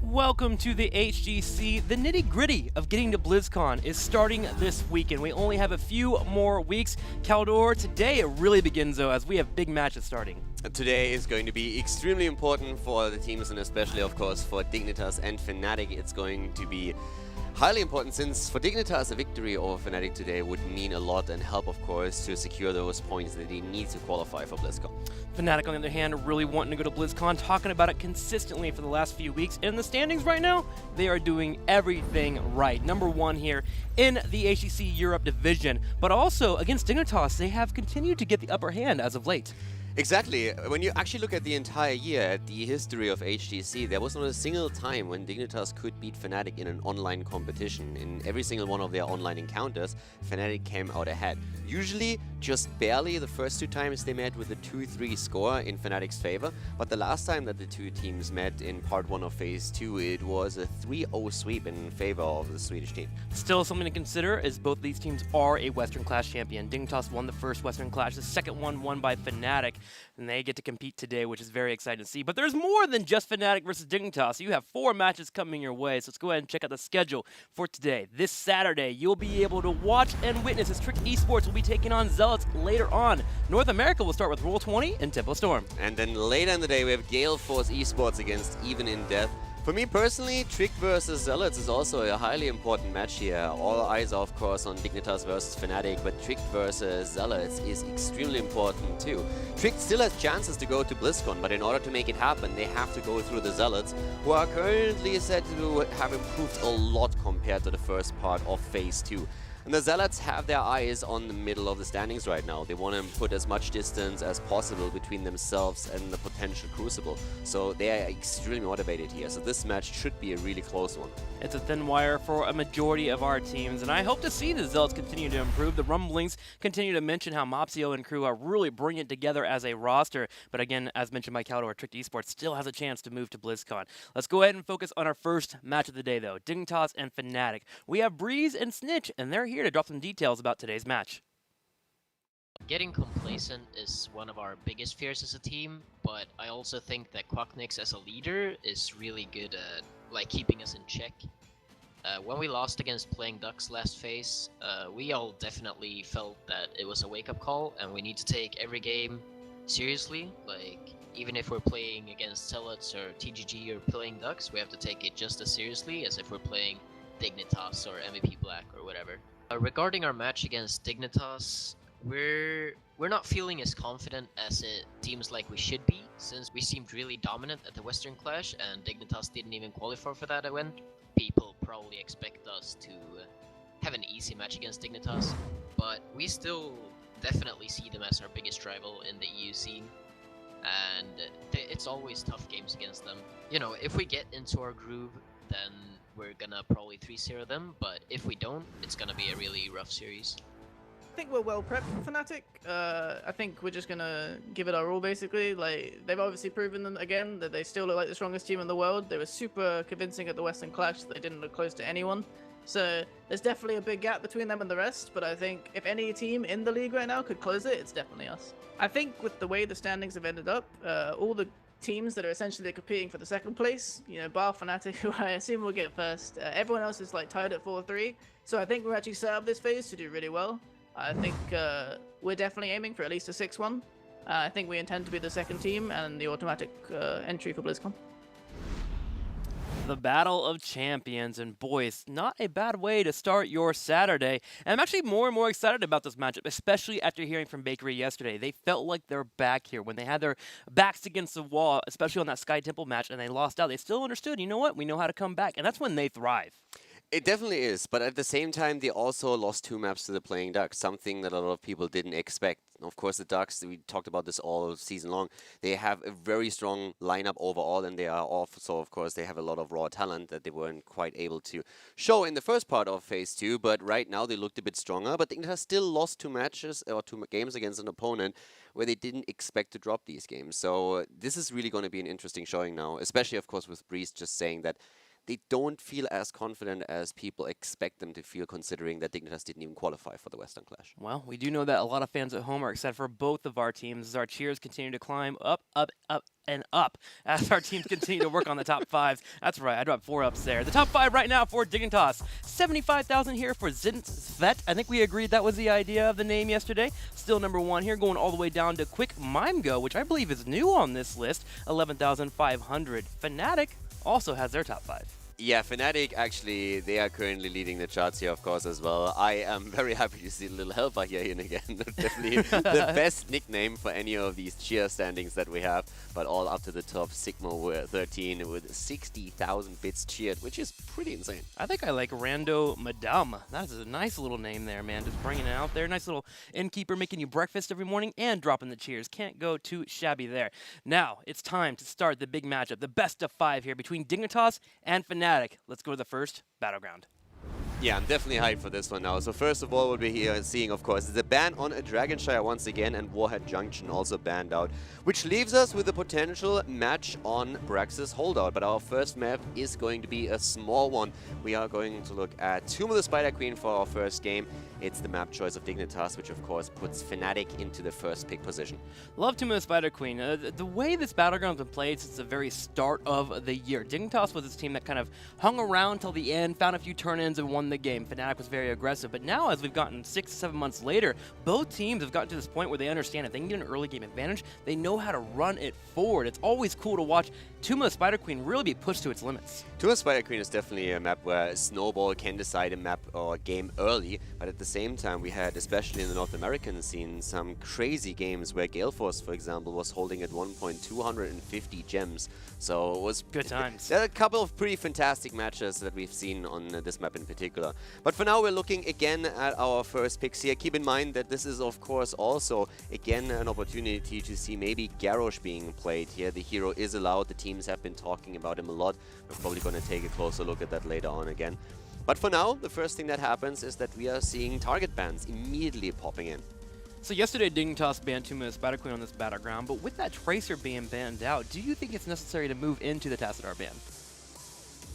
Welcome to the HGC. The nitty-gritty of getting to BlizzCon is starting this weekend. We only have a few more weeks. Caldor, today it really begins though, as we have big matches starting. Today is going to be extremely important for the teams and especially, of course, for Dignitas and Fnatic. It's going to be highly important since for Dignitas a victory over Fnatic today would mean a lot and help, of course, to secure those points that they need to qualify for BlizzCon. Fnatic, on the other hand, really wanting to go to BlizzCon, talking about it consistently for the last few weeks. And in the standings right now, they are doing everything right. Number one here in the HGC Europe division. But also, against Dignitas, they have continued to get the upper hand as of late. Exactly. When you actually look at the entire year, at the history of HGC, there was not a single time when Dignitas could beat Fnatic in an online competition. In every single one of their online encounters, Fnatic came out ahead. Usually, just barely the first two times they met with a 2-3 score in Fnatic's favor, but the last time that the two teams met in part 1 of Phase 2, it was a 3-0 sweep in favor of the Swedish team. Still something to consider is both these teams are a Western Clash champion. Dignitas won the first Western Clash, the second one won by Fnatic. And they get to compete today, which is very exciting to see. But there's more than just Fnatic versus Dignitas. You have 4 matches coming your way, so let's go ahead and check out the schedule for today. This Saturday, you'll be able to watch and witness as Trick Esports will be taking on Zealots later on. North America will start with Roll20 and Tempo Storm. And then later in the day, we have Gale Force Esports against Even in Death. For me personally, Trick versus Zealots is also a highly important match here. All eyes are, of course, on Dignitas versus Fnatic, but Trick versus Zealots is extremely important too. Trick still has chances to go to BlizzCon, but in order to make it happen, they have to go through the Zealots, who are currently said to have improved a lot compared to the first part of Phase 2. And the Zealots have their eyes on the middle of the standings right now. They want to put as much distance as possible between themselves and the potential Crucible. So they are extremely motivated here. So this match should be a really close one. It's a thin wire for a majority of our teams, and I hope to see the Zealots continue to improve. The rumblings continue to mention how Mopsio and crew are really bringing it together as a roster. But again, as mentioned by Caldor, Trick Esports still has a chance to move to BlizzCon. Let's go ahead and focus on our first match of the day, though. Dignitas and Fnatic. We have Breeze and Snitch, and they're here to drop some details about today's match. Getting complacent is one of our biggest fears as a team, but I also think that Quacknix as a leader is really good at keeping us in check. When we lost against Playing Ducks last phase, we all definitely felt that it was a wake-up call and we need to take every game seriously. Even if we're playing against Zealots or TGG or Playing Ducks, we have to take it just as seriously as if we're playing Dignitas or MVP Black or whatever. Regarding our match against Dignitas, we're not feeling as confident as it seems like we should be, since we seemed really dominant at the Western Clash and Dignitas didn't even qualify for that event. People probably expect us to have an easy match against Dignitas, but we still definitely see them as our biggest rival in the EU scene, and it's always tough games against them. You know, if we get into our groove, then we're gonna probably 3-0 them, but if we don't, it's gonna be a really rough series. I think we're well prepped for Fnatic. I think we're just gonna give it our all, basically. They've obviously proven them again that they still look like the strongest team in the world. They were super convincing at the Western Clash. They didn't look close to anyone. So there's definitely a big gap between them and the rest, but I think if any team in the league right now could close it, it's definitely us. I think with the way the standings have ended up, all the teams that are essentially competing for the second place, bar Fnatic, who I assume will get first, everyone else is tied at 4-3. So I think we're actually set up this phase to do really well. I think we're definitely aiming for at least a 6-1. I think we intend to be the second team and the automatic entry for BlizzCon. The Battle of Champions, and boys, not a bad way to start your Saturday. And I'm actually more and more excited about this matchup, especially after hearing from Bakery yesterday. They felt like they're back here when they had their backs against the wall, especially on that Sky Temple match, and they lost out. They still understood, you know what, we know how to come back, and that's when they thrive. It definitely is, but at the same time, they also lost 2 maps to the Playing Ducks, something that a lot of people didn't expect. Of course, the Ducks, we talked about this all season long, they have a very strong lineup overall, and they are also, of course, they have a lot of raw talent that they weren't quite able to show in the first part of Phase 2, but right now they looked a bit stronger, but Dignitas still lost 2 matches, or 2 games against an opponent where they didn't expect to drop these games. So this is really going to be an interesting showing now, especially, of course, with Breeze just saying that they don't feel as confident as people expect them to feel, considering that Dignitas didn't even qualify for the Western Clash. Well, we do know that a lot of fans at home are excited for both of our teams as our cheers continue to climb up, up, up, and up as our teams continue to work on the top 5s. That's right, I dropped 4 ups there. The top 5 right now for Dignitas. 75,000 here for Vet. I think we agreed that was the idea of the name yesterday. Still number 1 here, going all the way down to Quick Mime Go, which I believe is new on this list. 11,500. Fnatic also has their top 5. Yeah, Fnatic, actually, they are currently leading the charts here, of course, as well. I am very happy to see Little Helper here in again. Definitely the best nickname for any of these cheer standings that we have, but all up to the top. Sigma with 13 with 60,000 bits cheered, which is pretty insane. I think I like Rando Madame. That is a nice little name there, man. Just bringing it out there. Nice little innkeeper making you breakfast every morning and dropping the cheers. Can't go too shabby there. Now, it's time to start the big matchup, the best of 5 here between Dignitas and Fnatic. Let's go to the first battleground. Yeah, I'm definitely hyped for this one now. So first of all, what we're here seeing, of course, is a ban on a Dragonshire once again, and Warhead Junction also banned out, which leaves us with a potential match on Brax's Holdout. But our first map is going to be a small one. We are going to look at Tomb of the Spider Queen for our first game. It's the map choice of Dignitas, which of course puts Fnatic into the first pick position. Love Tomb of the Spider Queen. The way this battleground's been played since the very start of the year. Dignitas was this team that kind of hung around till the end, found a few turn-ins and won the game. Fnatic was very aggressive, but now as we've gotten 6 to 7 months later, both teams have gotten to this point where they understand if they can get an early game advantage, they know how to run it forward. It's always cool to watch Tomb of the Spider Queen really be pushed to its limits. Tomb of the Spider Queen is definitely a map where Snowball can decide a map or a game early, but at the same time we had, especially in the North American scene, some crazy games where Gale Force, for example, was holding at one point 250 gems. So it was good times. There are a couple of pretty fantastic matches that we've seen on this map in particular. But for now, we're looking again at our first picks here. Keep in mind that this is, of course, also, again, an opportunity to see maybe Garrosh being played here. The hero is allowed. The teams have been talking about him a lot. We're probably going to take a closer look at that later on again. But for now, the first thing that happens is that we are seeing target bans immediately popping in. So yesterday, Dignitas banned Tomb of the Spider Queen on this battleground, but with that Tracer being banned out, do you think it's necessary to move into the Tassadar ban?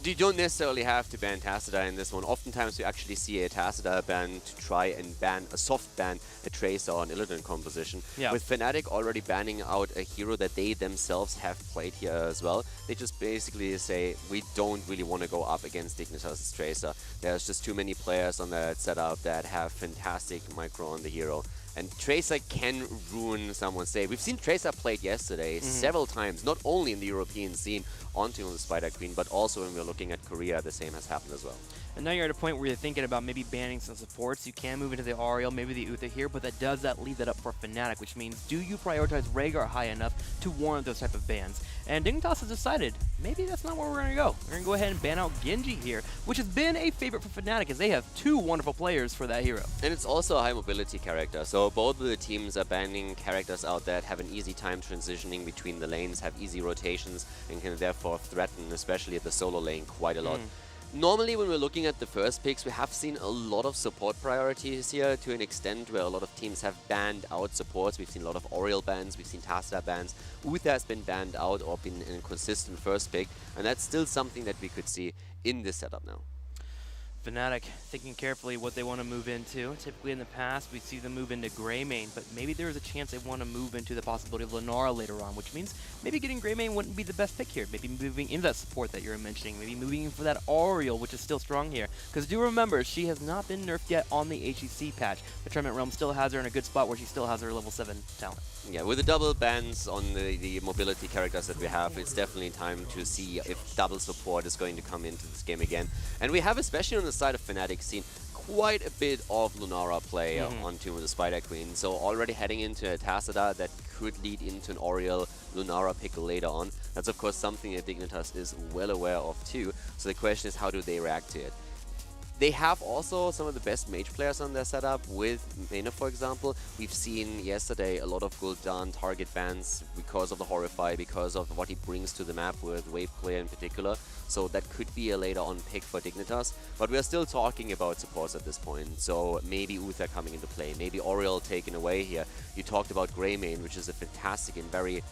You don't necessarily have to ban Tassadar in this one. Oftentimes you actually see a Tassadar ban to try and ban a soft ban, a Tracer or an Illidan composition. Yeah. With Fnatic already banning out a hero that they themselves have played here as well, they just basically say, we don't really want to go up against Dignitas' Tracer. There's just too many players on that setup that have fantastic micro on the hero. And Tracer can ruin someone's day. We've seen Tracer played yesterday several times, not only in the European scene onto the Spider Queen, but also when we're looking at Korea, the same has happened as well. And now you're at a point where you're thinking about maybe banning some supports. You can move into the Ariel, maybe the Uther here, but that does leave that up for Fnatic, which means do you prioritize Rhaegar high enough to warrant those type of bans? And Dignitas has decided maybe that's not where we're going to go. We're going to go ahead and ban out Genji here, which has been a favorite for Fnatic as they have 2 wonderful players for that hero. And it's also a high mobility character, so both of the teams are banning characters out that have an easy time transitioning between the lanes, have easy rotations, and can therefore threaten, especially at the solo lane, quite a lot. Normally, when we're looking at the first picks, we have seen a lot of support priorities here to an extent where a lot of teams have banned out supports. We've seen a lot of Oriel bans, we've seen Tassadar bans. Uther has been banned out or been in a consistent first pick, and that's still something that we could see in this setup now. Fnatic thinking carefully what they want to move into. Typically in the past, we see them move into Greymane, but maybe there's a chance they want to move into the possibility of Lunara later on, which means maybe getting Greymane wouldn't be the best pick here. Maybe moving into that support that you're mentioning, maybe moving in for that Ariel, which is still strong here. Because do remember, she has not been nerfed yet on the HGC patch. The Tournament Realm still has her in a good spot where she still has her level 7 talent. Yeah, with the double bans on the mobility characters that we have, it's definitely time to see if double support is going to come into this game again. And we have, especially on the side of Fnatic, seen quite a bit of Lunara play on Tomb of the Spider Queen. So already heading into a Tassadar that could lead into an Oriel Lunara pick later on. That's of course something that Dignitas is well aware of too. So the question is, how do they react to it? They have also some of the best mage players on their setup with Mena, for example. We've seen yesterday a lot of Gul'dan target bans because of the Horrify, because of what he brings to the map with Wave Clear in particular. So that could be a later on pick for Dignitas. But we're still talking about supports at this point. So maybe Uther coming into play, maybe Oriel taken away here. You talked about Greymane, which is a fantastic and very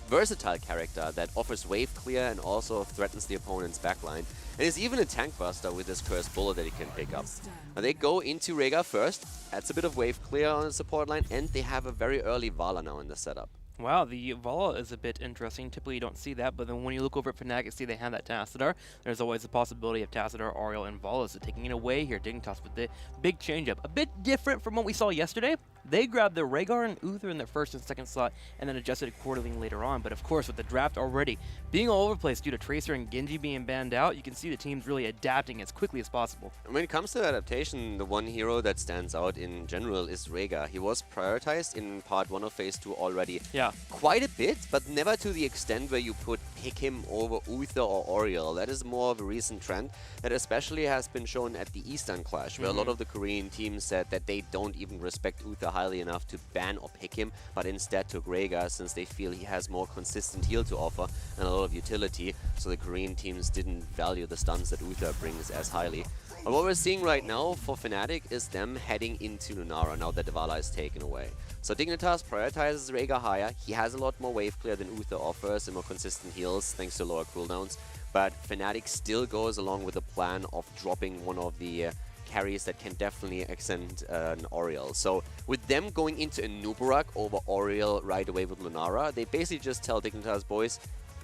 versatile character that offers wave clear and also threatens the opponent's backline. And is even a tank buster with this cursed bullet that he can pick up. Now they go into Rhaegar first, adds a bit of wave clear on the support line, and they have a very early Vala now in the setup. Wow, the Vala is a bit interesting. Typically you don't see that, but then when you look over at Fnatic, see they have that Tassadar. There's always the possibility of Tassadar, Ariel, and Vala, so taking it away here. Dignitas with the big change-up. A bit different from what we saw yesterday. They grabbed the Rhaegar and Uther in their first and second slot, and then adjusted accordingly later on. But of course, with the draft already being all over the place due to Tracer and Genji being banned out, you can see the team's really adapting as quickly as possible. When it comes to adaptation, the one hero that stands out in general is Rhaegar. He was prioritized in part 1 of Phase 2 already. Yeah. Quite a bit, but never to the extent where you pick him over Uther or Oriel. That is more of a recent trend that especially has been shown at the Eastern Clash, where a lot of the Korean teams said that they don't even respect Uther highly enough to ban or pick him, but instead took Rhaegar since they feel he has more consistent heal to offer and a lot of utility, so the Korean teams didn't value the stuns that Uther brings as highly. But what we're seeing right now for Fnatic is them heading into Lunara now that the Vala is taken away. So Dignitas prioritizes Rhaegar higher. He has a lot more wave clear than Uther offers and more consistent heals thanks to lower cooldowns. But Fnatic still goes along with the plan of dropping one of the carries that can definitely extend an Oriel. So with them going into a Nubarak over Oriel right away with Lunara, they basically just tell Dignitas, boys,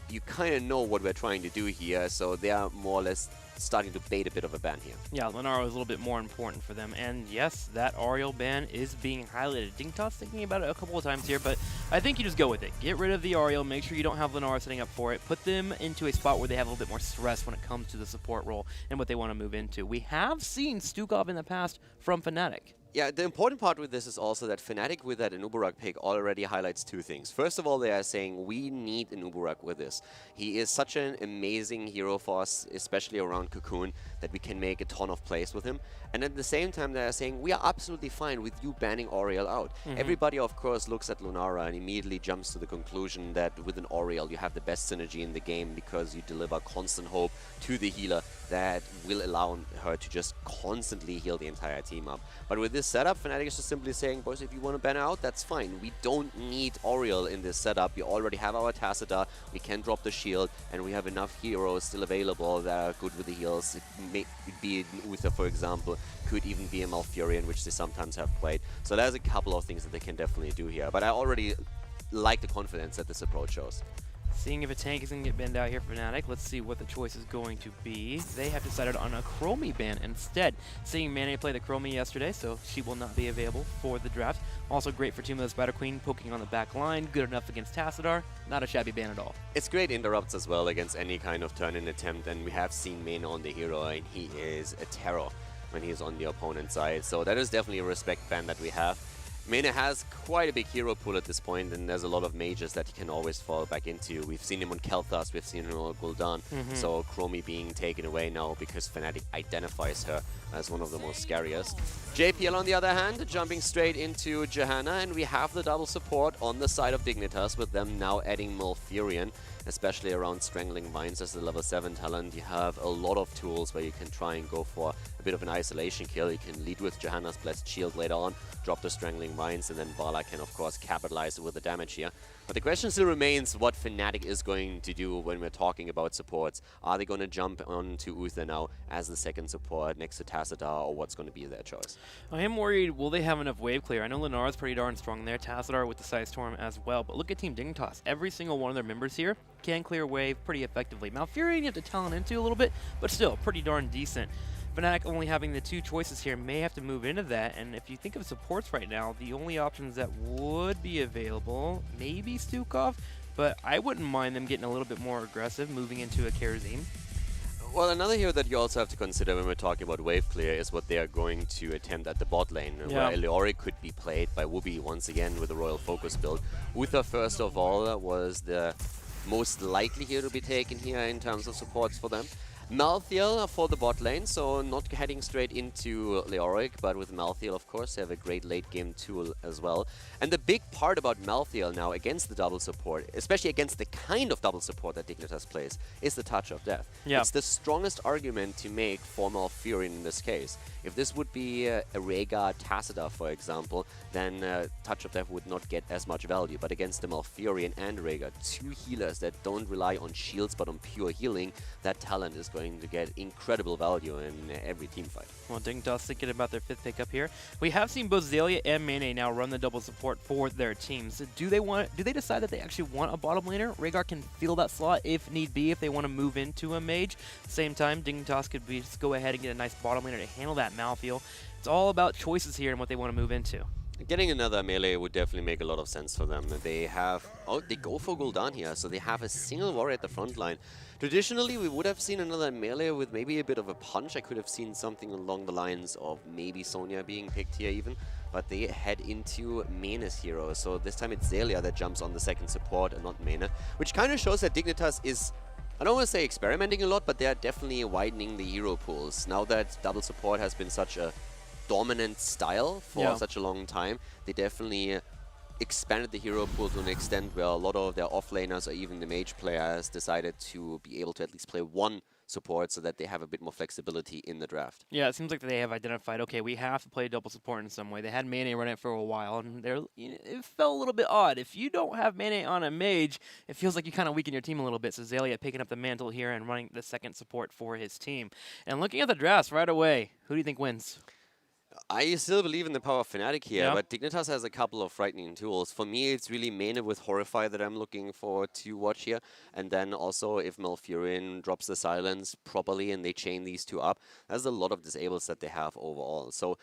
you kind of know what we're trying to do here, so they are more or less starting to bait a bit of a ban here. Yeah, Lunara is a little bit more important for them, and yes, that Ariel ban is being highlighted. Dignitas thinking about it a couple of times here, but I think you just go with it. Get rid of the Ariel, make sure you don't have Lunara setting up for it, put them into a spot where they have a little bit more stress when it comes to the support role and what they want to move into. We have seen Stukov in the past from Fnatic. Yeah, the important part with this is also that Fnatic with that Anubarak pick already highlights two things. First of all, they are saying we need Anubarak with this. He is such an amazing hero for us, especially around Cocoon, that we can make a ton of plays with him. And at the same time, they are saying we are absolutely fine with you banning Oriel out. Everybody, of course, looks at Lunara and immediately jumps to the conclusion that with an Oriel, you have the best synergy in the game because you deliver constant hope to the healer that will allow her to just constantly heal the entire team up. But with this setup, Fnatic is just simply saying, boys, if you want to ban out, that's fine. We don't need Oriel in this setup. We already have our Tassadar, we can drop the shield, and we have enough heroes still available that are good with the heals. It may be an Uther, for example, could even be a Malfurion, which they sometimes have played. So there's a couple of things that they can definitely do here. But I already like the confidence that this approach shows. Seeing if a tank is going to get banned out here for Fnatic. Let's see what the choice is going to be. They have decided on a Chromie ban instead. Seeing Mane play the Chromie yesterday, so she will not be available for the draft. Also great for Team of the Spider Queen, poking on the back line. Good enough against Tassadar. Not a shabby ban at all. It's great interrupts as well against any kind of turn-in attempt, and we have seen Mane on the hero, and he is a terror when he's on the opponent's side. So that is definitely a respect ban that we have. Mane has quite a big hero pool at this point, and there's a lot of mages that he can always fall back into. We've seen him on Kel'Thas, we've seen him on Gul'dan, so Chromie being taken away now because Fnatic identifies her as one of the most scariest. JPL on the other hand, jumping straight into Johanna, and we have the double support on the side of Dignitas with them now adding Malfurion, especially around Strangling Vines as the level 7 talent. You have a lot of tools where you can try and go for a bit of an isolation kill. You can lead with Johanna's Blessed Shield later on, drop the Strangling Vines, and then Vala can of course capitalize with the damage here. But the question still remains what Fnatic is going to do when we're talking about supports. Are they going to jump onto Uther now as the second support next to Tassadar, or what's going to be their choice? I am worried, will they have enough wave clear? I know Lunara's pretty darn strong there, Tassadar with the Side Storm as well, but look at Team Dignitas. Every single one of their members here can clear wave pretty effectively. Malfurion you have to talent into a little bit, but still pretty darn decent. Fnatic only having the two choices here may have to move into that, and if you think of supports right now, the only options that would be available, maybe Stukov, but I wouldn't mind them getting a little bit more aggressive, moving into a Kerosene. Well, another hero that you also have to consider when we're talking about wave clear is what they are going to attempt at the bot lane, where Leori could be played by Wooby once again with a Royal Focus build. Uther, first of all, was the most likely hero to be taken here in terms of supports for them. Malthael for the bot lane, so not heading straight into Leoric, but with Malthael, of course, they have a great late game tool as well. And the big part about Malthael now against the double support, especially against the kind of double support that Dignitas plays, is the Touch of Death. Yeah. It's the strongest argument to make for Malfurion in this case. If this would be a Rhaegar Tassadar, for example, then Touch of Death would not get as much value. But against the Malfurion and Rhaegar, two healers that don't rely on shields but on pure healing, that talent is going going to get incredible value in every team fight. Well, Dignitas thinking about their 5th pick up here. We have seen both Xaylia and Mane now run the double support for their teams. Do they decide that they actually want a bottom laner? Rhaegar can fill that slot if need be, if they want to move into a mage. Same time, Dignitas could just go ahead and get a nice bottom laner to handle that Malthael. It's all about choices here and what they want to move into. Getting another melee would definitely make a lot of sense for them. They have... Oh, they go for Gul'dan here, so they have a single warrior at the front line. Traditionally, we would have seen another melee with maybe a bit of a punch. I could have seen something along the lines of maybe Sonya being picked here even. But they head into Mane's hero, so this time it's Xaylia that jumps on the second support and not Mane. Which kind of shows that Dignitas is... I don't want to say experimenting a lot, but they are definitely widening the hero pools. Now that double support has been such a dominant style for such a long time, they definitely expanded the hero pool to an extent where a lot of their offlaners or even the mage players decided to be able to at least play one support so that they have a bit more flexibility in the draft. Yeah, it seems like they have identified, okay, we have to play double support in some way. They had Mane run it for a while, and it felt a little bit odd. If you don't have Mane on a mage, it feels like you kind of weaken your team a little bit. So Xaylia picking up the mantle here and running the second support for his team. And looking at the drafts right away, who do you think wins? I still believe in the power of Fnatic here, but Dignitas has a couple of frightening tools. For me, it's really Mane with Horrify that I'm looking forward to watch here. And then also, if Malfurion drops the silence properly and they chain these two up, there's a lot of disables that they have overall. So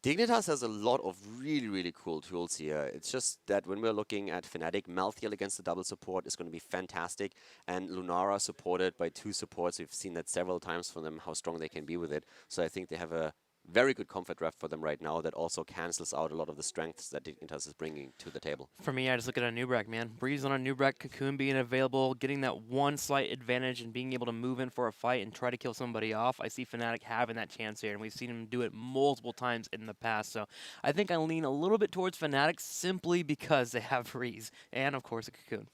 Dignitas has a lot of really, really cool tools here. It's just that when we're looking at Fnatic, Malthael against the double support is going to be fantastic. And Lunara supported by 2 supports. We've seen that several times from them, how strong they can be with it. So I think they have a very good comfort draft for them right now that also cancels out a lot of the strengths that Dignitas is bringing to the table. For me, I just look at a Nubrak, man. Breeze on a Nubrak, Cocoon being available, getting that one slight advantage and being able to move in for a fight and try to kill somebody off. I see Fnatic having that chance here, and we've seen him do it multiple times in the past. So I think I lean a little bit towards Fnatic simply because they have Breeze and, of course, a Cocoon.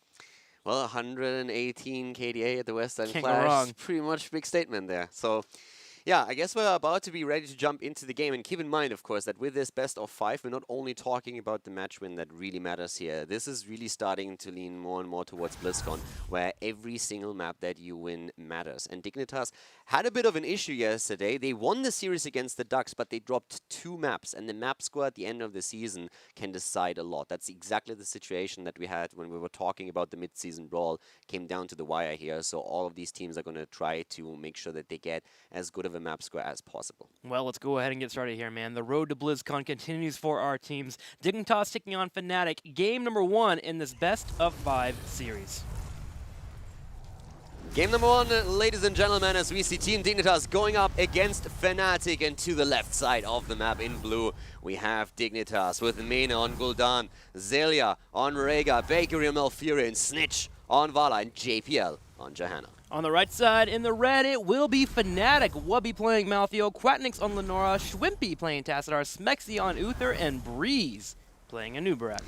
Well, 118 KDA at the Western Can't go wrong. Clash. Pretty much big statement there. So yeah, I guess we're about to be ready to jump into the game. And keep in mind, of course, that with this best of 5, we're not only talking about the match win that really matters here. This is really starting to lean more and more towards BlizzCon, where every single map that you win matters. And Dignitas had a bit of an issue yesterday. They won the series against the Ducks, but they dropped 2 maps. And the map score at the end of the season can decide a lot. That's exactly the situation that we had when we were talking about the mid-season brawl. Came down to the wire here. So all of these teams are going to try to make sure that they get as good of a map score as possible. Well, let's go ahead and get started here, man. The road to BlizzCon continues for our teams. Dignitas taking on Fnatic. Game number 1 in this best of 5 series. Game number 1, ladies and gentlemen, as we see Team Dignitas going up against Fnatic, and to the left side of the map in blue, we have Dignitas with Mane on Gul'dan, Xaylia on Rhaegar, Bakery on Malfurion, Snitch on Vala, and JPL on Johanna. On the right side, in the red, it will be Fnatic. Wubby playing Malthael, Quatnix on Lenora, Schwimpy playing Tassadar, Smexy on Uther, and Breeze playing a Nubrak.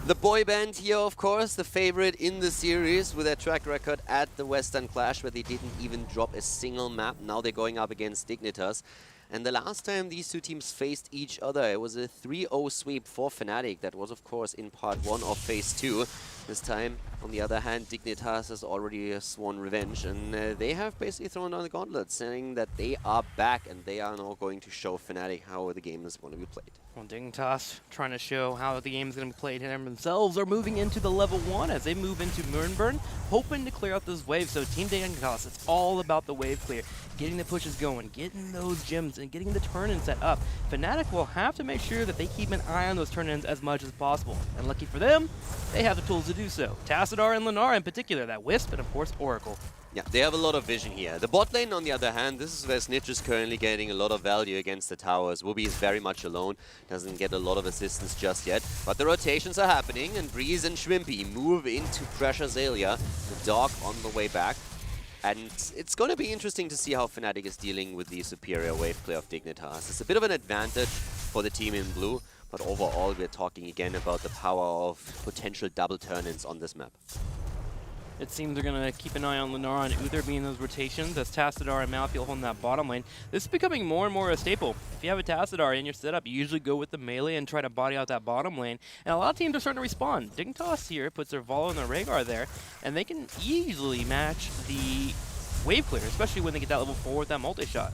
The boy band here, of course, the favorite in the series with their track record at the Western Clash, where they didn't even drop a single map. Now they're going up against Dignitas. And the last time these two teams faced each other, it was a 3-0 sweep for Fnatic. That was, of course, in part 1 of Phase 2. This time, on the other hand, Dignitas has already sworn revenge, and they have basically thrown down the gauntlet, saying that they are back and they are now going to show Fnatic how the game is going to be played. Well, Dignitas trying to show how the game is going to be played, and themselves are moving into the level 1 as they move into Murnburn, hoping to clear out those waves. So Team Dignitas, it's all about the wave clear, getting the pushes going, getting those gems, and getting the turn-ins set up. Fnatic will have to make sure that they keep an eye on those turn-ins as much as possible. And lucky for them, they have the tools to do so. Tassadar and Lenara in particular, that Wisp, and of course Oracle. Yeah, they have a lot of vision here. The bot lane, on the other hand, this is where Snitch is currently getting a lot of value against the towers. Wubby is very much alone, doesn't get a lot of assistance just yet. But the rotations are happening, and Breeze and Schwimpy move in to pressure Xaylia. The dog on the way back. And it's going to be interesting to see how Fnatic is dealing with the superior wave play of Dignitas. It's a bit of an advantage for the team in blue, but overall we're talking again about the power of potential double turn-ins on this map. It seems they're going to keep an eye on Lenara and Uther being those rotations as Tassadar and Malthael holding that bottom lane. This is becoming more and more a staple. If you have a Tassadar in your setup, you usually go with the melee and try to body out that bottom lane. And a lot of teams are starting to respond. Dignitas here puts their Volo and their Rhaegar there, and they can easily match the wave clear, especially when they get that level 4 with that multi-shot.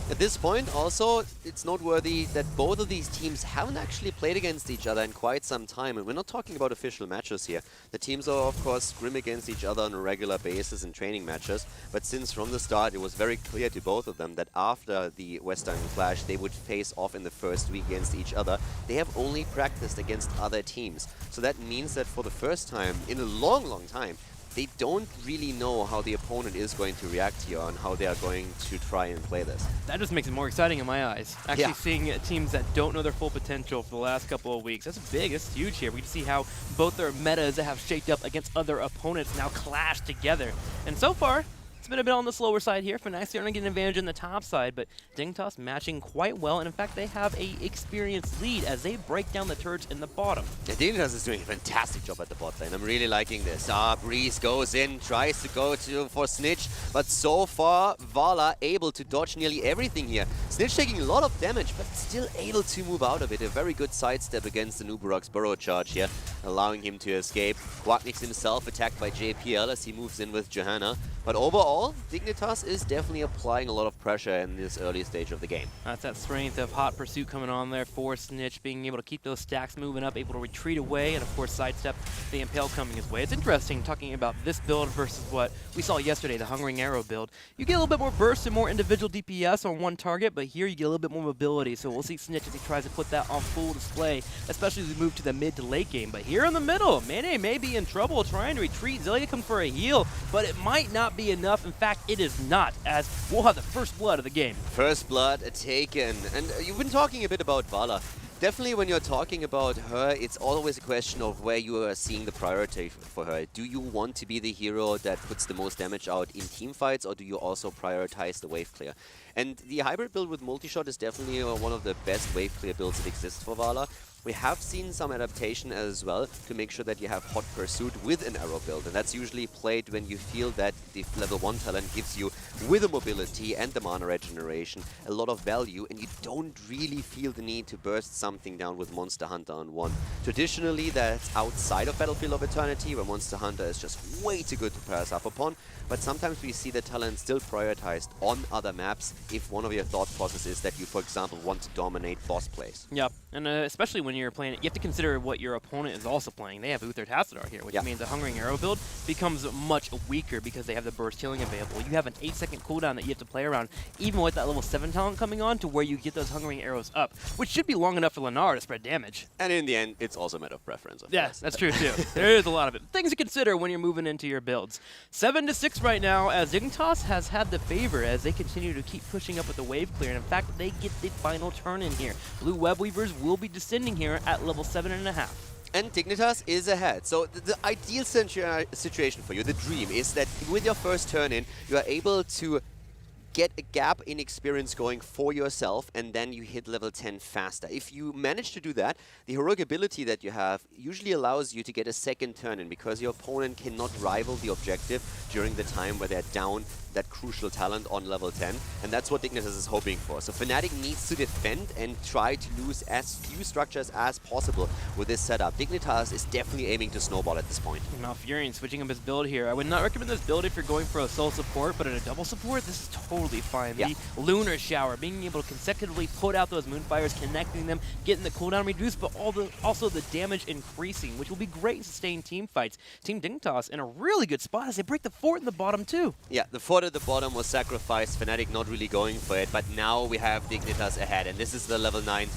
At this point, also, it's noteworthy that both of these teams haven't actually played against each other in quite some time. And we're not talking about official matches here. The teams are, of course, scrim against each other on a regular basis in training matches. But since from the start, it was very clear to both of them that after the Western Clash, they would face off in the first week against each other. They have only practiced against other teams. So that means that for the first time in a long, long time, they don't really know how the opponent is going to react here and how they are going to try and play this. That just makes it more exciting in my eyes. Actually seeing teams that don't know their full potential for the last couple of weeks. That's big, that's huge here. We can see how both their metas that have shaped up against other opponents now clash together. And so far, it's been a bit on the slower side here. Fnatic starting to get an advantage in the top side, but Dignitas matching quite well, and in fact, they have a experienced lead as they break down the turrets in the bottom. Yeah, Dignitas is doing a fantastic job at the bot lane. I'm really liking this. Breeze goes in, tries to go for Snitch, but so far, Vala able to dodge nearly everything here. Snitch taking a lot of damage, but still able to move out of it. A very good sidestep against the Nubarok's burrow charge here, allowing him to escape. Quacknix himself attacked by JPL as he moves in with Johanna. But overall, Dignitas is definitely applying a lot of pressure in this early stage of the game. That's that strength of Hot Pursuit coming on there for Snitch, being able to keep those stacks moving up, able to retreat away, and of course sidestep the Impale coming his way. It's interesting talking about this build versus what we saw yesterday, the Hungering Arrow build. You get a little bit more burst and more individual DPS on one target, but here you get a little bit more mobility, so we'll see Snitch as he tries to put that on full display, especially as we move to the mid to late game. But here in the middle, Mayday may be in trouble trying to retreat. Zelia comes for a heal, but it might not be enough. In fact, it is not, as we'll have the first blood of the game. First blood taken. And you've been talking a bit about Vala. Definitely when you're talking about her, it's always a question of where you are seeing the priority for her. Do you want to be the hero that puts the most damage out in team fights, or do you also prioritize the wave clear? And the hybrid build with multi-shot is definitely one of the best wave clear builds that exists for Vala. We have seen some adaptation as well to make sure that you have Hot Pursuit with an arrow build, and that's usually played when you feel that the level 1 talent gives you, with the mobility and the mana regeneration, a lot of value, and you don't really feel the need to burst something down with Monster Hunter on 1. Traditionally, that's outside of Battlefield of Eternity, where Monster Hunter is just way too good to pass up upon, but sometimes we see the talent still prioritized on other maps if one of your thought processes is that you, for example, want to dominate boss plays. Yep, and especially when you're playing it, you have to consider what your opponent is also playing. They have Uther Tassadar here, which means the Hungering Arrow build becomes much weaker because they have the burst healing available. You have an 8-second cooldown that you have to play around, even with that level 7 talent coming on, to where you get those Hungering Arrows up, which should be long enough for Lennar to spread damage. And in the end, it's also a matter of preference, of course. That's true too. There is a lot of it. Things to consider when you're moving into your builds. 7-6 right now, as Dignitas has had the favor as they continue to keep pushing up with the wave clear. And in fact, they get the final turn in here. Blue Web Weavers will be descending here at level 7.5. And Dignitas is ahead. So the ideal situation for you, the dream, is that with your first turn in, you are able to get a gap in experience going for yourself, and then you hit level 10 faster. If you manage to do that, the heroic ability that you have usually allows you to get a second turn in, because your opponent cannot rival the objective during the time where they're down that crucial talent on level 10, and that's what Dignitas is hoping for. So Fnatic needs to defend and try to lose as few structures as possible with this setup. Dignitas is definitely aiming to snowball at this point. Malfurion switching up his build here. I would not recommend this build if you're going for a sole support, but in a double support, this is totally fine. The Lunar Shower, being able to consecutively put out those Moonfires, connecting them, getting the cooldown reduced, but also the damage increasing, which will be great in sustained team fights. Team Dignitas in a really good spot as they break the fort in the bottom too. Yeah, the fort at the bottom was sacrificed, Fnatic not really going for it, but now we have Dignitas ahead, and this is the level 9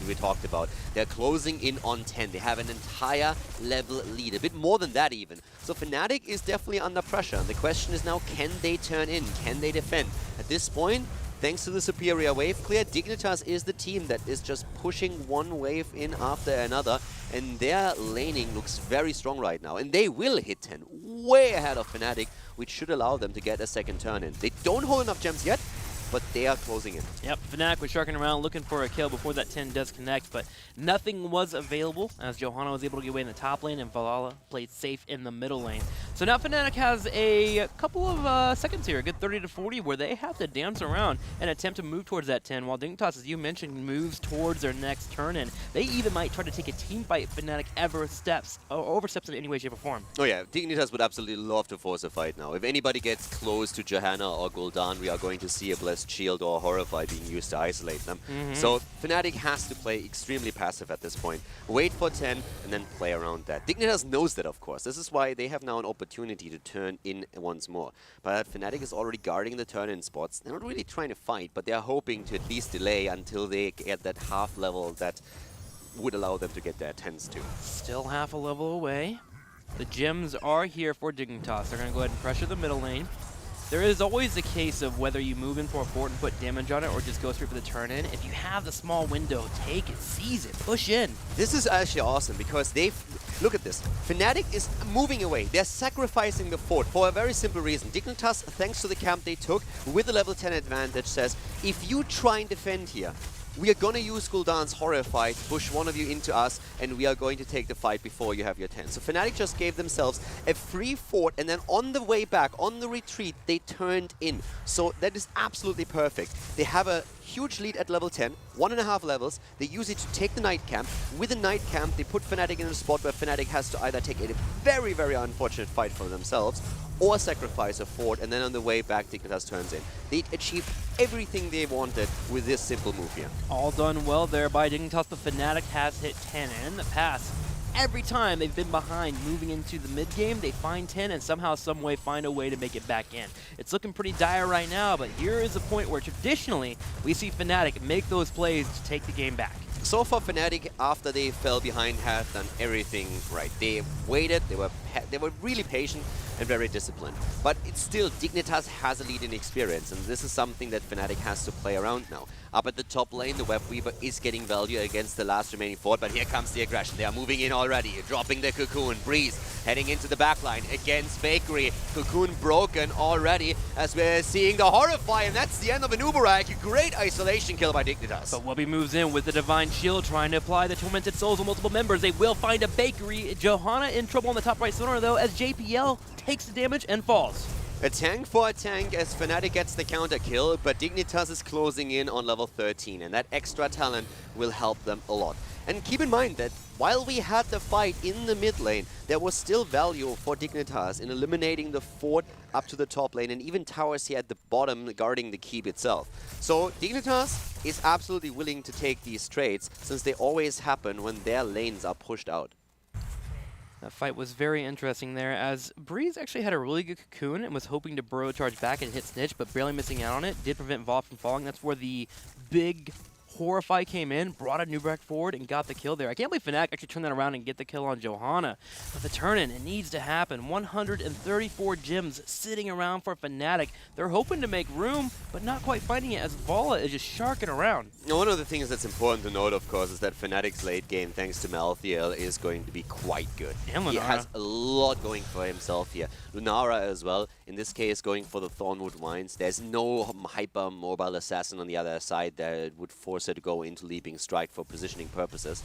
we talked about. They're closing in on 10. They have an entire level lead, a bit more than that even. So Fnatic is definitely under pressure, and the question is now, can they turn in? Can they defend? At this point, thanks to the superior wave clear, Dignitas is the team that is just pushing one wave in after another, and their laning looks very strong right now, and they will hit 10, way ahead of Fnatic, which should allow them to get a second turn in. They don't hold enough gems yet, but they are closing in. Yep, Fnatic was sharking around looking for a kill before that 10 does connect, but nothing was available as Johanna was able to get away in the top lane and Valhalla played safe in the middle lane. So now Fnatic has a couple of seconds here, a good 30 to 40, where they have to dance around and attempt to move towards that 10, while Dignitas, as you mentioned, moves towards their next turn-in. They even might try to take a team fight if Fnatic ever oversteps in any way, shape, or form. Oh yeah, Dignitas would absolutely love to force a fight now. If anybody gets close to Johanna or Gul'dan, we are going to see a Blessed Shield or Horrify being used to isolate them. So Fnatic has to play extremely passive at this point. Wait for 10 and then play around that. Dignitas knows that, of course. This is why they have now an opportunity to turn in once more. But Fnatic is already guarding the turn-in spots. They're not really trying to fight, but they are hoping to at least delay until they get that half level that would allow them to get their 10s too. Still half a level away. The gems are here for Dignitas. They're going to go ahead and pressure the middle lane. There is always the case of whether you move in for a fort and put damage on it or just go straight for the turn-in. If you have the small window, take it, seize it, push in. This is actually awesome because look at this. Fnatic is moving away. They're sacrificing the fort for a very simple reason. Dignitas, thanks to the camp they took with the level 10 advantage, says, if you try and defend here, we are going to use Gul'dan's Horrify to push one of you into us, and we are going to take the fight before you have your 10. So Fnatic just gave themselves a free fort, and then on the way back, on the retreat, they turned in. So that is absolutely perfect. They have a huge lead at level 10, 1.5 levels. They use it to take the Night Camp. With the Night Camp, they put Fnatic in a spot where Fnatic has to either take a very, very unfortunate fight for themselves, or sacrifice a fort, and then on the way back, Dignitas turns in. They achieved everything they wanted with this simple move here. All done well there by Dignitas, but Fnatic has hit 10, and in the past, every time they've been behind moving into the mid game, they find 10 and somehow, some way find a way to make it back in. It's looking pretty dire right now, but here is a point where traditionally we see Fnatic make those plays to take the game back. So far, Fnatic, after they fell behind, have done everything right. They waited, they were really patient and very disciplined. But it's still, Dignitas has a lead in experience, and this is something that Fnatic has to play around now. Up at the top lane, the Web Weaver is getting value against the last remaining fort, but here comes the aggression. They are moving in already, dropping the Cocoon. Breeze heading into the backline against Bakery. Cocoon broken already, as we're seeing the Horrify, and that's the end of an Uberak. Great isolation kill by Dignitas. But Wubby moves in with the Divine Shield, trying to apply the Tormented Souls on multiple members. They will find a Bakery. Johanna in trouble on the top right corner, though, as JPL takes the damage and falls. A tank for a tank as Fnatic gets the counter kill, but Dignitas is closing in on level 13, and that extra talent will help them a lot. And keep in mind that while we had the fight in the mid lane, there was still value for Dignitas in eliminating the fort up to the top lane, and even towers here at the bottom guarding the keep itself. So Dignitas is absolutely willing to take these trades, since they always happen when their lanes are pushed out. That fight was very interesting there, as Breeze actually had a really good Cocoon and was hoping to burrow charge back and hit Snitch, but barely missing out on it. Did prevent Vol from falling. That's where the big Horrify came in, brought a Nubrak forward, and got the kill there. I can't believe Fnatic actually turned that around and get the kill on Johanna. But the turn-in, it needs to happen. 134 gems sitting around for Fnatic. They're hoping to make room, but not quite finding it, as Vala is just sharking around. Now, one of the things that's important to note, of course, is that Fnatic's late game, thanks to Malthael, is going to be quite good. And He Lunara. has a lot going for himself here. Lunara as well, in this case, going for the Thornwood Wines. There's no hyper-mobile assassin on the other side that would force her to go into Leaping Strike for positioning purposes.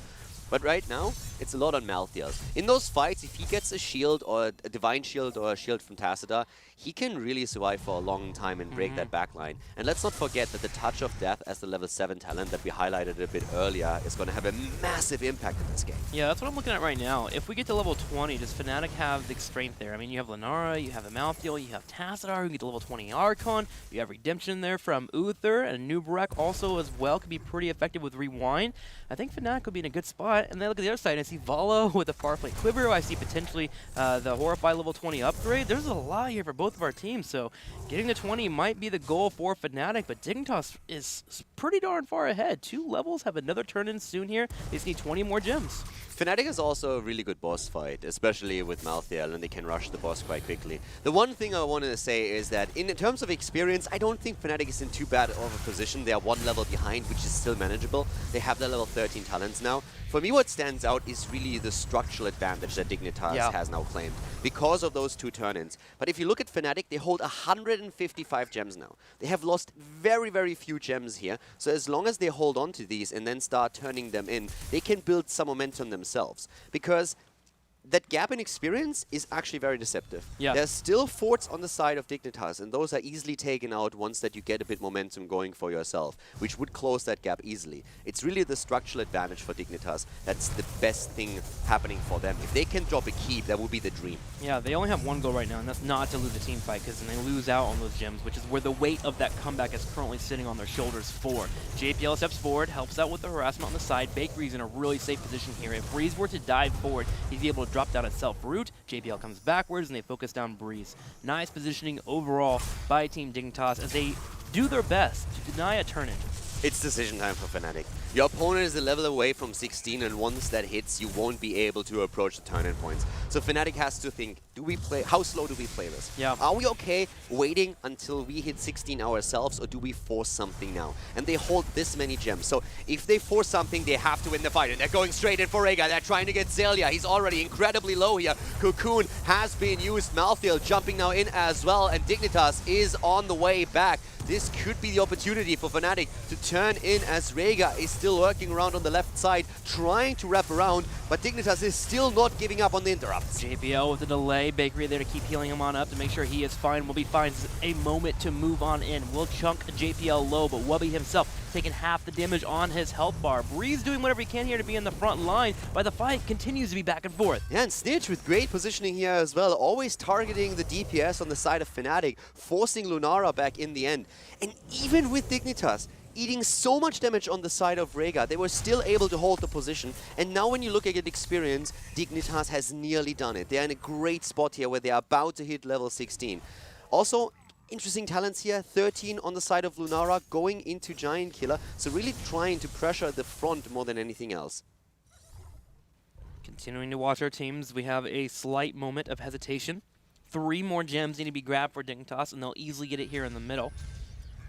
But right now, it's a lot on Malthael. In those fights, if he gets a shield or a Divine Shield or a shield from Tacita, he can really survive for a long time and break that backline. And let's not forget that the Touch of Death as the level 7 talent that we highlighted a bit earlier is going to have a massive impact in this game. Yeah, that's what I'm looking at right now. If we get to level 20, does Fnatic have the strength there? I mean, you have Lunara, you have a Malthael, you have Tassadar, who get to level 20 Archon, you have Redemption there from Uther, and Nubrak also as well could be pretty effective with Rewind. I think Fnatic could be in a good spot. And then look at the other side, I see Vala with a Farflame Quiver, I see potentially the Horrify level 20 upgrade. There's a lot here for both of our teams, so getting to 20 might be the goal for Fnatic, but Dignitas is pretty darn far ahead. 2 levels, have another turn-in soon here. They just need 20 more gems. Fnatic is also a really good boss fight, especially with Malthael, and they can rush the boss quite quickly. The one thing I wanted to say is that in terms of experience, I don't think Fnatic is in too bad of a position. They are 1 level behind, which is still manageable. They have their level 13 talents now. For me, what stands out is really the structural advantage that Dignitas has now claimed because of those 2 turn-ins. But if you look at Fnatic, they hold 155 gems now. They have lost very, very few gems here. So as long as they hold on to these and then start turning them in, they can build some momentum themselves. Because that gap in experience is actually very deceptive. Yeah. There's still forts on the side of Dignitas, and those are easily taken out once that you get a bit momentum going for yourself, which would close that gap easily. It's really the structural advantage for Dignitas that's the best thing happening for them. If they can drop a keep, that would be the dream. Yeah, they only have one goal right now, and that's not to lose a team fight, because then they lose out on those gems, which is where the weight of that comeback is currently sitting on their shoulders for. JPL steps forward, helps out with the harassment on the side. Bakery's in a really safe position here. If Breeze were to dive forward, he's able to drop down itself root. JPL comes backwards, and they focus down Breeze. Nice positioning overall by Team Dignitas as they do their best to deny a turn-in. It's decision time for Fnatic. Your opponent is a level away from 16, and once that hits, you won't be able to approach the turn-in points. So Fnatic has to think, how slow do we play this? Yeah. Are we okay waiting until we hit 16 ourselves, or do we force something now? And they hold this many gems. So if they force something, they have to win the fight. And they're going straight in for Rhaegar. They're trying to get Zelia. He's already incredibly low here. Cocoon has been used. Malthael jumping now in as well. And Dignitas is on the way back. This could be the opportunity for Fnatic to turn in, as Rhaegar is still lurking around on the left side, trying to wrap around, but Dignitas is still not giving up on the interrupts. JPL with the delay, Bakery there to keep healing him on up to make sure he is fine. Wubby finds a moment to move on in. Will chunk JPL low, but Wubby himself taking half the damage on his health bar. Breeze doing whatever he can here to be in the front line, but the fight continues to be back and forth. Yeah, and Snitch with great positioning here as well, always targeting the DPS on the side of Fnatic, forcing Lunara back in the end. And even with Dignitas eating so much damage on the side of Rhaegar, they were still able to hold the position. And now when you look at it experience, Dignitas has nearly done it. They're in a great spot here where they're about to hit level 16. Also, interesting talents here, 13 on the side of Lunara going into Giant Killer, so really trying to pressure the front more than anything else. Continuing to watch our teams, we have a slight moment of hesitation. 3 more gems need to be grabbed for Dignitas, and they'll easily get it here in the middle.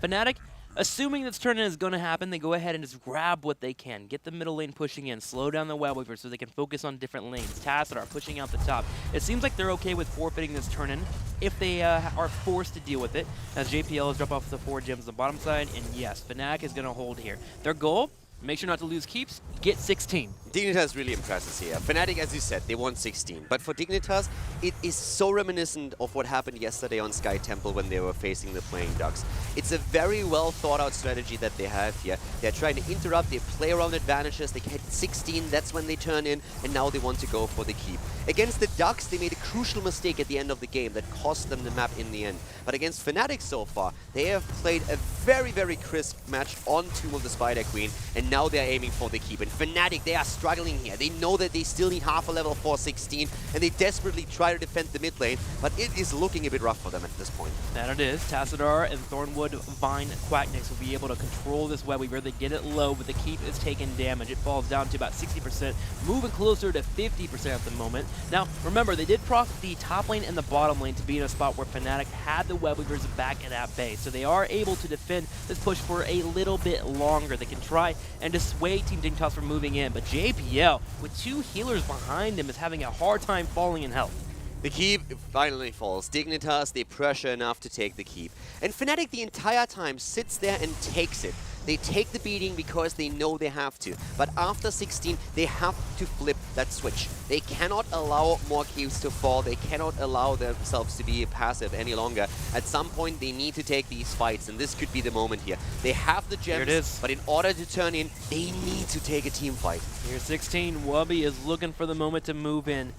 Fnatic, assuming this turn-in is going to happen, they go ahead and just grab what they can. Get the middle lane pushing in, slow down the Wild Weaver so they can focus on different lanes. Tacit are pushing out the top. It seems like they're okay with forfeiting this turn-in if they are forced to deal with it, as JPL is drop off the 4 gems on the bottom side, and yes, Fnatic is going to hold here. Their goal, make sure not to lose keeps, get 16. Dignitas really impresses here. Fnatic, as you said, they won 16. But for Dignitas, it is so reminiscent of what happened yesterday on Sky Temple when they were facing the Playing Ducks. It's a very well thought out strategy that they have here. They're trying to interrupt, they play around advantages, they hit 16, that's when they turn in, and now they want to go for the keep. Against the Ducks, they made a crucial mistake at the end of the game that cost them the map in the end. But against Fnatic so far, they have played a very, very crisp match on Tomb of the Spider Queen, and now they're aiming for the keep. And Fnatic, they are struggling here. They know that they still need half a level for 16, and they desperately try to defend the mid lane, but it is looking a bit rough for them at this point. That it is. Tassadar and Thornwood, Vine, Quacknix will be able to control this Web Weaver. They get it low, but the keep is taking damage. It falls down to about 60%, moving closer to 50% at the moment. Now, remember, they did proc the top lane and the bottom lane to be in a spot where Fnatic had the Web Weavers back at base, so they are able to defend this push for a little bit longer. They can try and dissuade Team Dignitas from moving in, but JPL, with 2 healers behind him, is having a hard time falling in health. The keep finally falls. Dignitas, they pressure enough to take the keep. And Fnatic the entire time sits there and takes it. They take the beating because they know they have to. But after 16, they have to flip that switch. They cannot allow more keeps to fall. They cannot allow themselves to be passive any longer. At some point, they need to take these fights, and this could be the moment here. They have the Here it gems, is. but in order to turn in, they need to take a team fight. Here's 16. Wubby is looking for the moment to move in.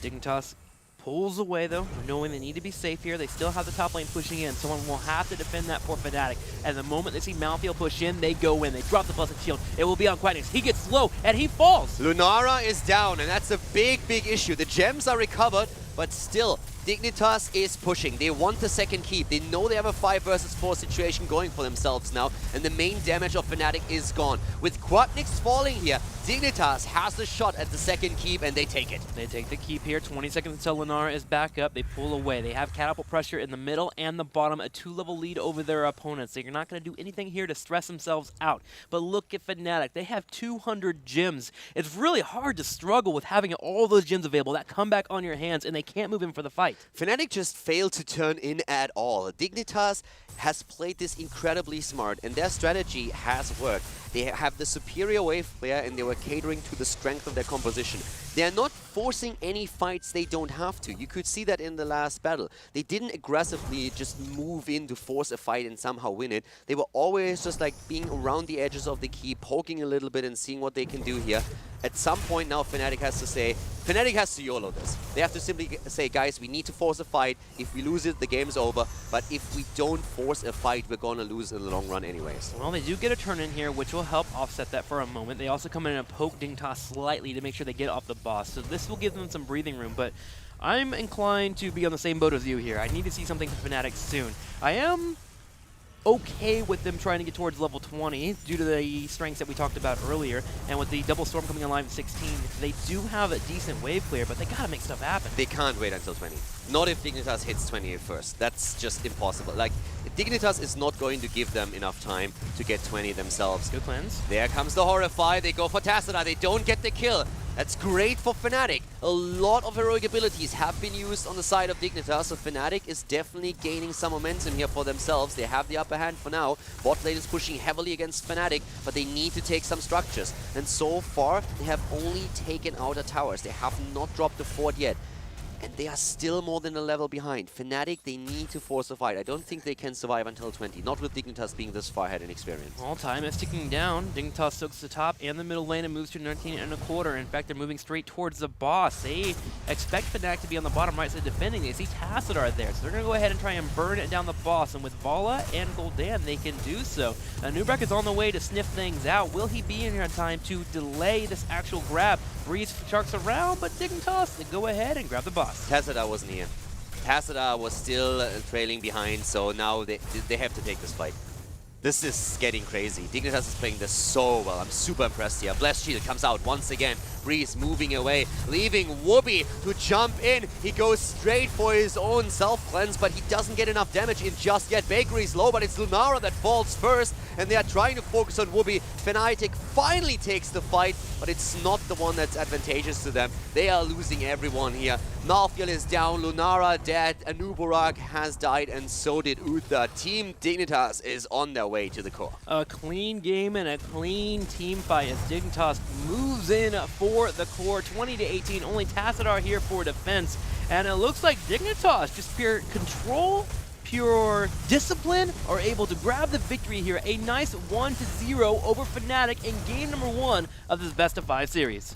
Dignitas pulls away, though, knowing they need to be safe here. They still have the top lane pushing in. Someone will have to defend that for Fnatic. And the moment they see Malthael push in, they go in. They drop the Blessed Shield. It will be on Quacknix. He gets low, and he falls. Lunara is down, and that's a big, big issue. The gems are recovered, but still, Dignitas is pushing. They want the second keep. They know they have a 5 versus 4 situation going for themselves now, and the main damage of Fnatic is gone. With Quacknix falling here, Dignitas has the shot at the second keep, and they take it. They take the keep here. 20 seconds until Lunara is back up. They pull away. They have catapult pressure in the middle and the bottom, a 2-level lead over their opponents. They're not going to do anything here to stress themselves out. But look at Fnatic. They have 200 gems. It's really hard to struggle with having all those gems available, that comeback on your hands, and they can't move in for the fight. Fnatic just failed to turn in at all. Dignitas has played this incredibly smart, and their strategy has worked. They have the superior wave player, and they were catering to the strength of their composition. They are not forcing any fights they don't have to. You could see that in the last battle. They didn't aggressively just move in to force a fight and somehow win it. They were always just like being around the edges of the key, poking a little bit and seeing what they can do here. At some point now, Fnatic has to YOLO this. They have to simply say, guys, we need to force a fight. If we lose it, the game's over. But if we don't force a fight, we're gonna lose in the long run anyways. Well, they do get a turn in here, which will help offset that for a moment. They also come in and poke Dignitas slightly to make sure they get off the boss. So this will give them some breathing room, but I'm inclined to be on the same boat as you here. I need to see something from Fnatic soon. I am okay with them trying to get towards level 20 due to the strengths that we talked about earlier, and with the double storm coming online in 16, they do have a decent wave clear, but they gotta make stuff happen. They can't wait until 20. Not if Dignitas hits 20 first. That's just impossible. Like, Dignitas is not going to give them enough time to get 20 themselves. Good plans. There comes the Horrify. They go for Tassadar. They don't get the kill. That's great for Fnatic. A lot of heroic abilities have been used on the side of Dignitas, so Fnatic is definitely gaining some momentum here for themselves. They have the upper hand for now. Bot lane is pushing heavily against Fnatic, but they need to take some structures. And so far, they have only taken outer towers. They have not dropped the fort yet. And they are still more than a level behind. Fnatic, they need to force a fight. I don't think they can survive until 20, not with Dignitas being this far ahead in experience. All time is ticking down. Dignitas soaks the top and the middle lane and moves to 19.25. In fact, they're moving straight towards the boss. They expect Fnatic to be on the bottom right side defending. They see Tassadar there, so they're going to go ahead and try and burn it down the boss. And with Vala and Gul'dan, they can do so. Now, Nubrak is on the way to sniff things out. Will he be in here in time to delay this actual grab? Breeze sharks around, but Dignitas, they go ahead and grab the boss. Tassadar wasn't here. Tassadar was still trailing behind, so now they have to take this fight. This is getting crazy. Dignitas is playing this so well. I'm super impressed here. Blessed Shield comes out once again. Breeze moving away, leaving Whoopi to jump in. He goes straight for his own self-cleanse, but he doesn't get enough damage in just yet. Bakery's low, but it's Lunara that falls first, and they are trying to focus on Whoopi. Fnatic finally takes the fight, but it's not the one that's advantageous to them. They are losing everyone here. Malthael is down, Lunara dead, Anubarak has died, and so did Uther. Team Dignitas is on their way to the core. A clean game and a clean team fight as Dignitas moves in for the core. 20-18, only Tassadar here for defense. And it looks like Dignitas, just pure control, pure discipline, are able to grab the victory here. A nice 1-0 over Fnatic in game number 1 of this best of 5 series.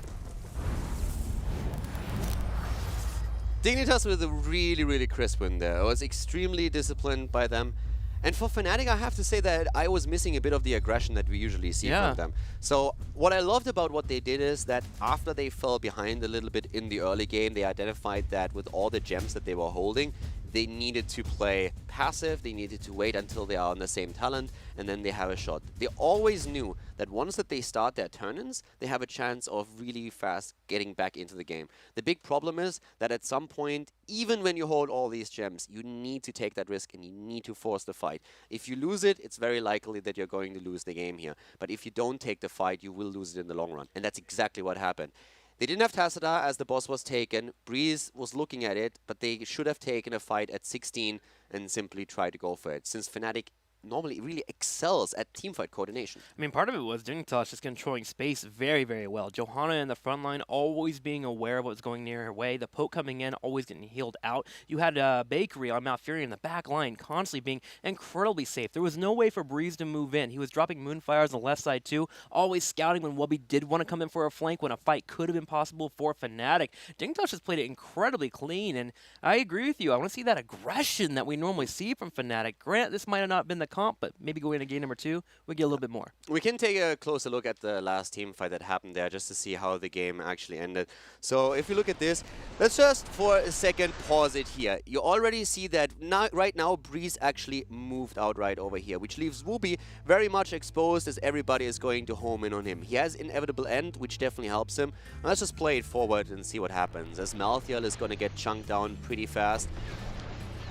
Dignitas with a really, really crisp win there. It was extremely disciplined by them. And for Fnatic, I have to say that I was missing a bit of the aggression that we usually see from them. So what I loved about what they did is that after they fell behind a little bit in the early game, they identified that with all the gems that they were holding, they needed to play passive, they needed to wait until they are on the same talent, and then they have a shot. They always knew that once that they start their turn-ins, they have a chance of really fast getting back into the game. The big problem is that at some point, even when you hold all these gems, you need to take that risk and you need to force the fight. If you lose it, it's very likely that you're going to lose the game here. But if you don't take the fight, you will lose it in the long run. And that's exactly what happened. They didn't have Tassadar as the boss was taken. Breeze was looking at it, but they should have taken a fight at 16 and simply tried to go for it, since Fnatic normally really excels at teamfight coordination. I mean, part of it was Dignitas just controlling space very, very well. Johanna in the front line always being aware of what was going near her way. The poke coming in, always getting healed out. You had Bakery on Mount Fury in the back line constantly being incredibly safe. There was no way for Breeze to move in. He was dropping Moonfires on the left side too, always scouting when Wubby did want to come in for a flank, when a fight could have been possible for Fnatic. Dignitas just played it incredibly clean, and I agree with you. I want to see that aggression that we normally see from Fnatic. Grant, this might have not been the comp, but maybe going into game number 2, we get a little bit more. We can take a closer look at the last team fight that happened there just to see how the game actually ended. So if you look at this, let's just for a second pause it here. You already see that right now Breeze actually moved out right over here, which leaves Whoopi very much exposed as everybody is going to home in on him. He has Inevitable End, which definitely helps him. Let's just play it forward and see what happens, as Malthael is going to get chunked down pretty fast.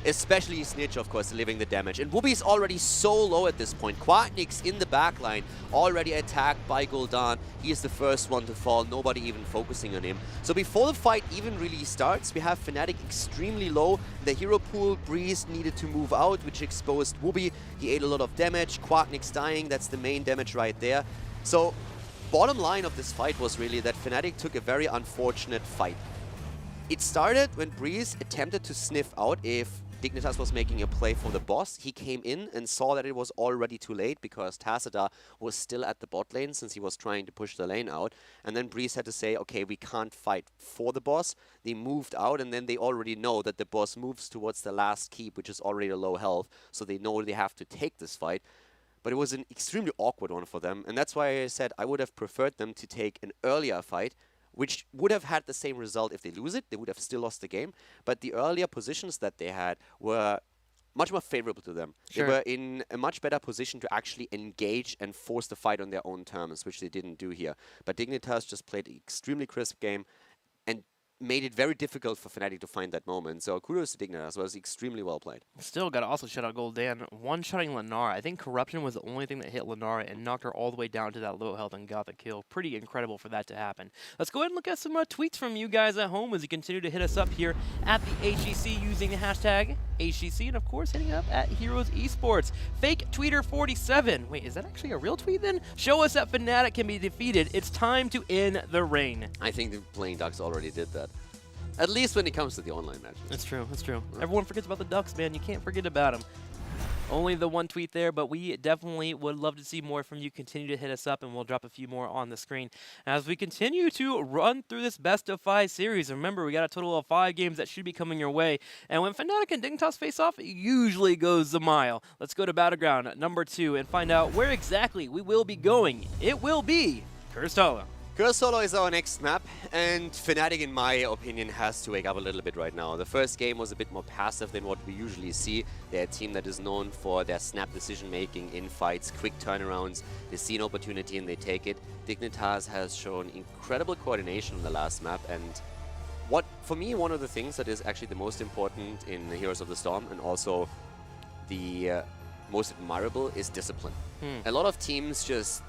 especially Snitch, of course, delivering the damage. And Whoopi's already so low at this point. Quatnix in the backline, already attacked by Gul'dan. He is the first one to fall, nobody even focusing on him. So before the fight even really starts, we have Fnatic extremely low. The hero pool, Breeze needed to move out, which exposed Whoopi. He ate a lot of damage. Quatnix dying, that's the main damage right there. So bottom line of this fight was really that Fnatic took a very unfortunate fight. It started when Breeze attempted to sniff out if Dignitas was making a play for the boss. He came in and saw that it was already too late because Tacita was still at the bot lane since he was trying to push the lane out. And then Breeze had to say, okay, we can't fight for the boss. They moved out, and then they already know that the boss moves towards the last keep, which is already low health. So they know they have to take this fight. But it was an extremely awkward one for them. And that's why I said I would have preferred them to take an earlier fight, which would have had the same result if they lose it. They would have still lost the game. But the earlier positions that they had were much more favorable to them. Sure. They were in a much better position to actually engage and force the fight on their own terms, which they didn't do here. But Dignitas just played an extremely crisp game and made it very difficult for Fnatic to find that moment. So kudos to Dignitas. It was extremely well played. Still got to also shout out Gul'dan. One-shotting Lenara. I think Corruption was the only thing that hit Lenara and knocked her all the way down to that low health and got the kill. Pretty incredible for that to happen. Let's go ahead and look at some tweets from you guys at home as you continue to hit us up here at the HGC using the hashtag HGC, and of course hitting up at Heroes Esports. Fake Tweeter 47. Wait, is that actually a real tweet then? Show us that Fnatic can be defeated. It's time to end the reign. I think the Playing Ducks already did that. At least when it comes to the online matches. That's true, that's true. Everyone forgets about the Ducks, man. You can't forget about them. Only the one tweet there, but we definitely would love to see more from you. Continue to hit us up, and we'll drop a few more on the screen as we continue to run through this best-of-5 series. Remember, we got a total of 5 games that should be coming your way, and when Fnatic and Dignitas face off, it usually goes the mile. Let's go to Battleground number 2 and find out where exactly we will be going. It will be Cursed Hollow. Cursed Hollow is our next map, and Fnatic, in my opinion, has to wake up a little bit right now. The first game was a bit more passive than what we usually see. They're a team that is known for their snap decision-making in fights, quick turnarounds. They see an opportunity and they take it. Dignitas has shown incredible coordination on the last map, and what, for me, one of the things that is actually the most important in the Heroes of the Storm, and also the most admirable, is discipline. A lot of teams just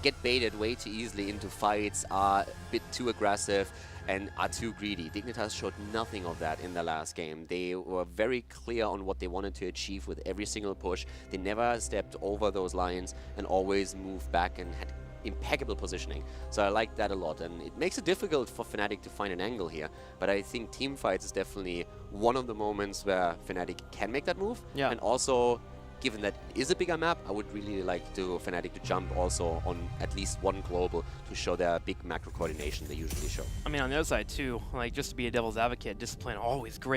get baited way too easily into fights, are a bit too aggressive, and are too greedy. Dignitas showed nothing of that in the last game. They were very clear on what they wanted to achieve with every single push. They never stepped over those lines and always moved back and had impeccable positioning. So I like that a lot, and it makes it difficult for Fnatic to find an angle here. But I think team fights is definitely one of the moments where Fnatic can make that move. Yeah. And also, given that it is a bigger map, I would really like Fnatic to jump also on at least one global to show their big macro coordination they usually show. I mean, on the other side, too, like, just to be a devil's advocate, discipline always great.